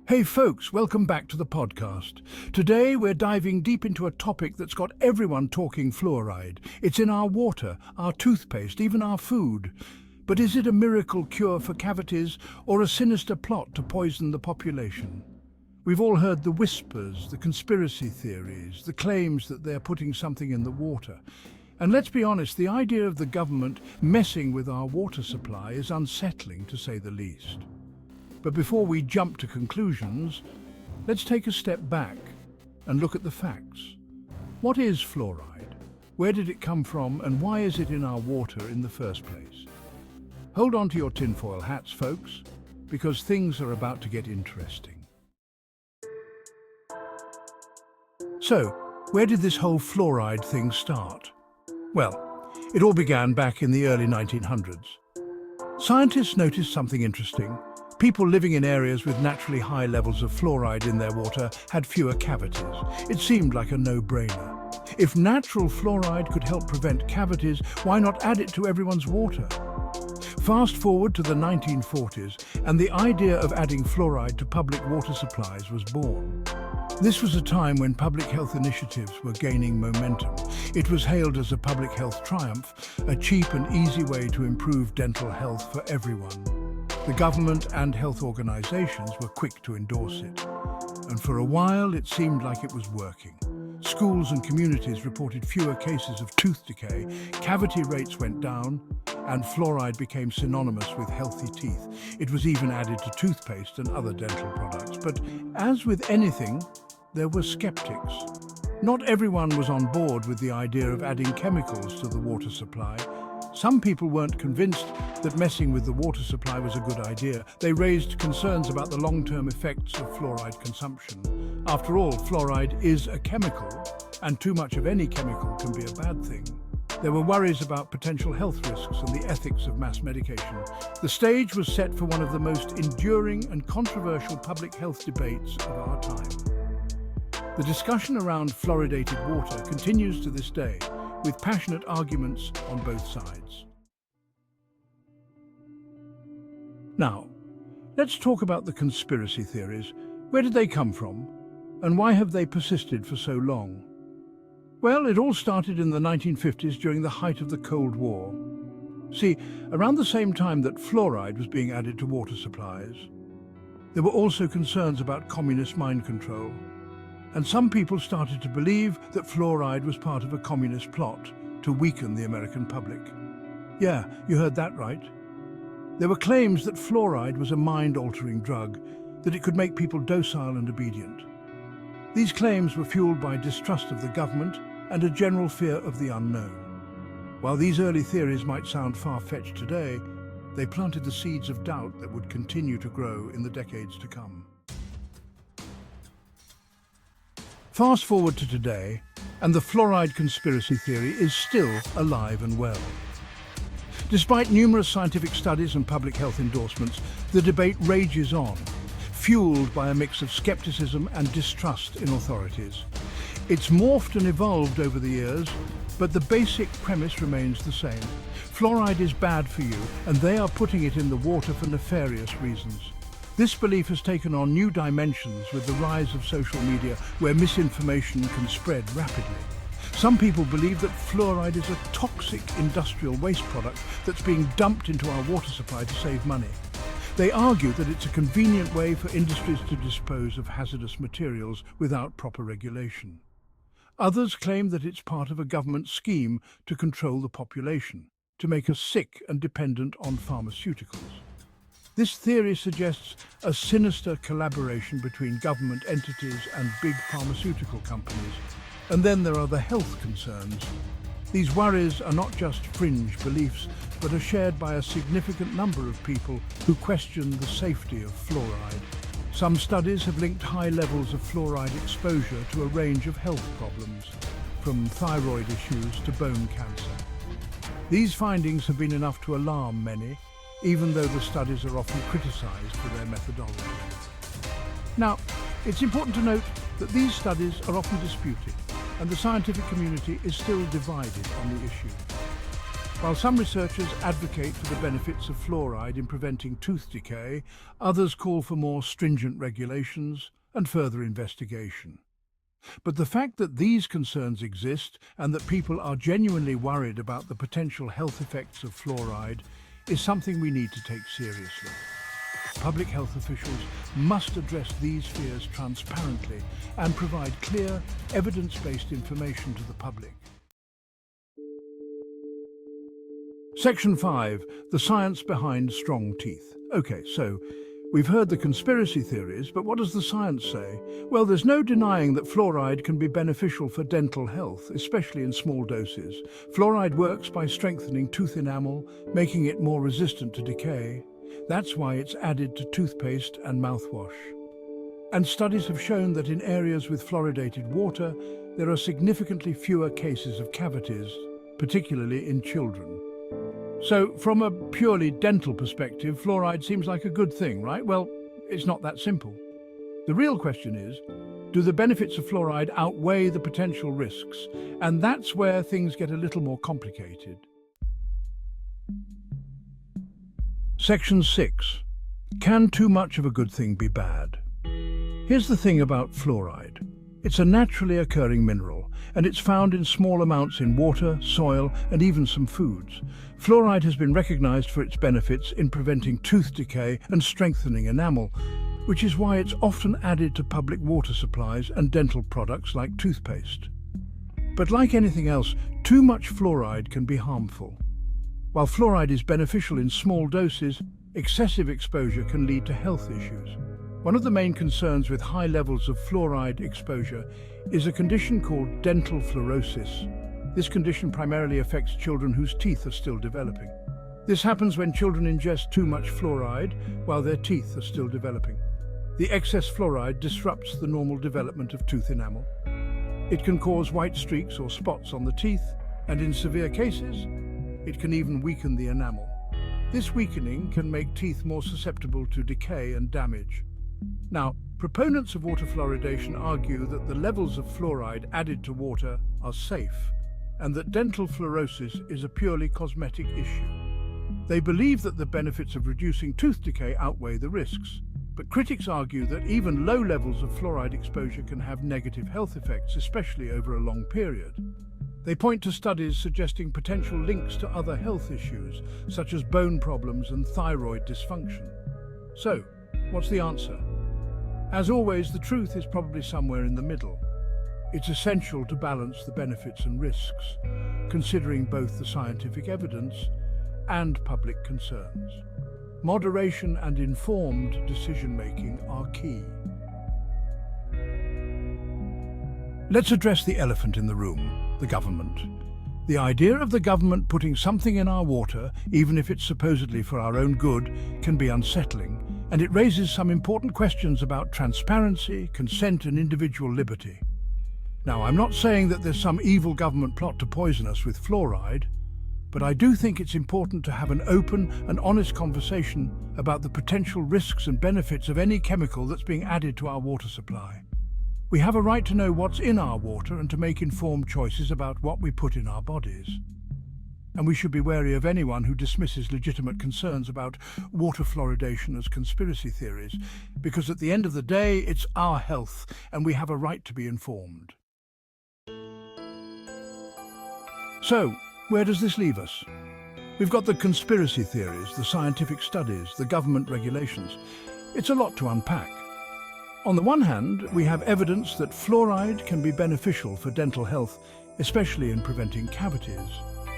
Hey folks, welcome back to the podcast. Today we're diving deep into a topic that's got everyone talking fluoride. It's in our water, our toothpaste, even our food. But is it a miracle cure for cavities or a sinister plot to poison the population? We've all heard the whispers, the conspiracy theories, the claims that they're putting something in the water. And let's be honest, the idea of the government messing with our water supply is unsettling, to say the least. But before we jump to conclusions, let's take a step back and look at the facts. What is fluoride? Where did it come from, and why is it in our water in the first place? Hold on to your tinfoil hats, folks, because things are about to get interesting. So, where did this whole fluoride thing start? Well, it all began back in the early 1900s. Scientists noticed something interesting. People living in areas with naturally high levels of fluoride in their water had fewer cavities. It seemed like a no-brainer. If natural fluoride could help prevent cavities, why not add it to everyone's water? Fast forward to the 1940s, and the idea of adding fluoride to public water supplies was born. This was a time when public health initiatives were gaining momentum. It was hailed as a public health triumph, a cheap and easy way to improve dental health for everyone. The government and health organizations were quick to endorse it. And for a while, it seemed like it was working. Schools and communities reported fewer cases of tooth decay, cavity rates went down, and fluoride became synonymous with healthy teeth. It was even added to toothpaste and other dental products. But as with anything, there were skeptics. Not everyone was on board with the idea of adding chemicals to the water supply. Some people weren't convinced that messing with the water supply was a good idea. They raised concerns about the long-term effects of fluoride consumption. After all, fluoride is a chemical, and too much of any chemical can be a bad thing. There were worries about potential health risks and the ethics of mass medication. The stage was set for one of the most enduring and controversial public health debates of our time. The discussion around fluoridated water continues to this day, with passionate arguments on both sides. Now, let's talk about the conspiracy theories. Where did they come from, and why have they persisted for so long? Well, it all started in the 1950s during the height of the Cold War. See, around the same time that fluoride was being added to water supplies, there were also concerns about communist mind control. And some people started to believe that fluoride was part of a communist plot to weaken the American public. Yeah, you heard that right. There were claims that fluoride was a mind-altering drug, that it could make people docile and obedient. These claims were fueled by distrust of the government and a general fear of the unknown. While these early theories might sound far-fetched today, they planted the seeds of doubt that would continue to grow in the decades to come. Fast forward to today, and the fluoride conspiracy theory is still alive and well. Despite numerous scientific studies and public health endorsements, the debate rages on, fueled by a mix of skepticism and distrust in authorities. It's morphed and evolved over the years, but the basic premise remains the same. Fluoride is bad for you, and they are putting it in the water for nefarious reasons. This belief has taken on new dimensions with the rise of social media, where misinformation can spread rapidly. Some people believe that fluoride is a toxic industrial waste product that's being dumped into our water supply to save money. They argue that it's a convenient way for industries to dispose of hazardous materials without proper regulation. Others claim that it's part of a government scheme to control the population, to make us sick and dependent on pharmaceuticals. This theory suggests a sinister collaboration between government entities and big pharmaceutical companies. And then there are the health concerns. These worries are not just fringe beliefs, but are shared by a significant number of people who question the safety of fluoride. Some studies have linked high levels of fluoride exposure to a range of health problems, from thyroid issues to bone cancer. These findings have been enough to alarm many, even though the studies are often criticized for their methodology. Now, it's important to note that these studies are often disputed, and the scientific community is still divided on the issue. While some researchers advocate for the benefits of fluoride in preventing tooth decay, others call for more stringent regulations and further investigation. But the fact that these concerns exist and that people are genuinely worried about the potential health effects of fluoride is something we need to take seriously. Public health officials must address these fears transparently and provide clear, evidence-based information to the public. Section 5. The science behind strong teeth. Okay, so we've heard the conspiracy theories, but what does the science say? Well, there's no denying that fluoride can be beneficial for dental health, especially in small doses. Fluoride works by strengthening tooth enamel, making it more resistant to decay. That's why it's added to toothpaste and mouthwash. And studies have shown that in areas with fluoridated water, there are significantly fewer cases of cavities, particularly in children. So, from a purely dental perspective, fluoride seems like a good thing, right? Well, it's not that simple. The real question is, do the benefits of fluoride outweigh the potential risks? And that's where things get a little more complicated. Section 6. Can too much of a good thing be bad? Here's the thing about fluoride. It's a naturally occurring mineral, and it's found in small amounts in water, soil, and even some foods. Fluoride has been recognized for its benefits in preventing tooth decay and strengthening enamel, which is why it's often added to public water supplies and dental products like toothpaste. But like anything else, too much fluoride can be harmful. While fluoride is beneficial in small doses, excessive exposure can lead to health issues. One of the main concerns with high levels of fluoride exposure is a condition called dental fluorosis. This condition primarily affects children whose teeth are still developing. This happens when children ingest too much fluoride while their teeth are still developing. The excess fluoride disrupts the normal development of tooth enamel. It can cause white streaks or spots on the teeth, and in severe cases, it can even weaken the enamel. This weakening can make teeth more susceptible to decay and damage. Now, proponents of water fluoridation argue that the levels of fluoride added to water are safe, and that dental fluorosis is a purely cosmetic issue. They believe that the benefits of reducing tooth decay outweigh the risks, but critics argue that even low levels of fluoride exposure can have negative health effects, especially over a long period. They point to studies suggesting potential links to other health issues, such as bone problems and thyroid dysfunction. So, what's the answer? As always, the truth is probably somewhere in the middle. It's essential to balance the benefits and risks, considering both the scientific evidence and public concerns. Moderation and informed decision-making are key. Let's address the elephant in the room, the government. The idea of the government putting something in our water, even if it's supposedly for our own good, can be unsettling, and it raises some important questions about transparency, consent, and individual liberty. Now, I'm not saying that there's some evil government plot to poison us with fluoride, but I do think it's important to have an open and honest conversation about the potential risks and benefits of any chemical that's being added to our water supply. We have a right to know what's in our water and to make informed choices about what we put in our bodies. And we should be wary of anyone who dismisses legitimate concerns about water fluoridation as conspiracy theories, because at the end of the day, it's our health, and we have a right to be informed. So, where does this leave us? We've got the conspiracy theories, the scientific studies, the government regulations. It's a lot to unpack. On the one hand, we have evidence that fluoride can be beneficial for dental health, especially in preventing cavities.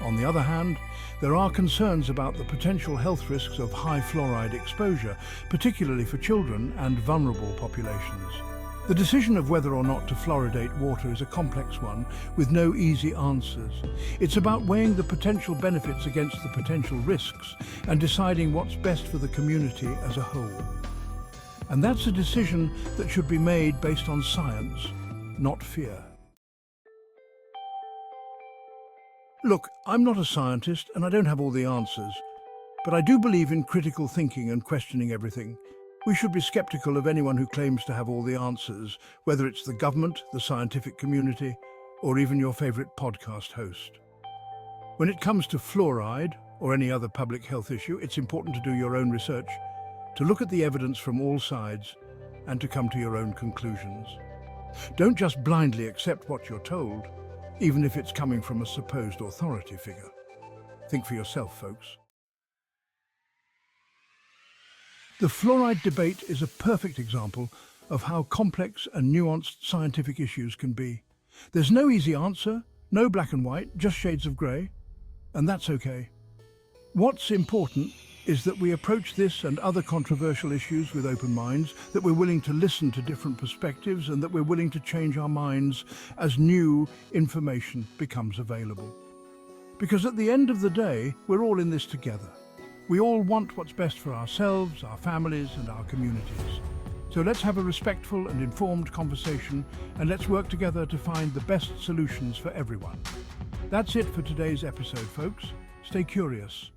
On the other hand, there are concerns about the potential health risks of high fluoride exposure, particularly for children and vulnerable populations. The decision of whether or not to fluoridate water is a complex one, with no easy answers. It's about weighing the potential benefits against the potential risks and deciding what's best for the community as a whole. And that's a decision that should be made based on science, not fear. Look, I'm not a scientist and I don't have all the answers, but I do believe in critical thinking and questioning everything. We should be skeptical of anyone who claims to have all the answers, whether it's the government, the scientific community, or even your favorite podcast host. When it comes to fluoride or any other public health issue, it's important to do your own research, to look at the evidence from all sides, and to come to your own conclusions. Don't just blindly accept what you're told, even if it's coming from a supposed authority figure. Think for yourself, folks. The fluoride debate is a perfect example of how complex and nuanced scientific issues can be. There's no easy answer, no black and white, just shades of grey, and that's okay. What's important is that we approach this and other controversial issues with open minds, that we're willing to listen to different perspectives, and that we're willing to change our minds as new information becomes available. Because at the end of the day, we're all in this together. We all want what's best for ourselves, our families, and our communities. So let's have a respectful and informed conversation, and let's work together to find the best solutions for everyone. That's it for today's episode, folks. Stay curious.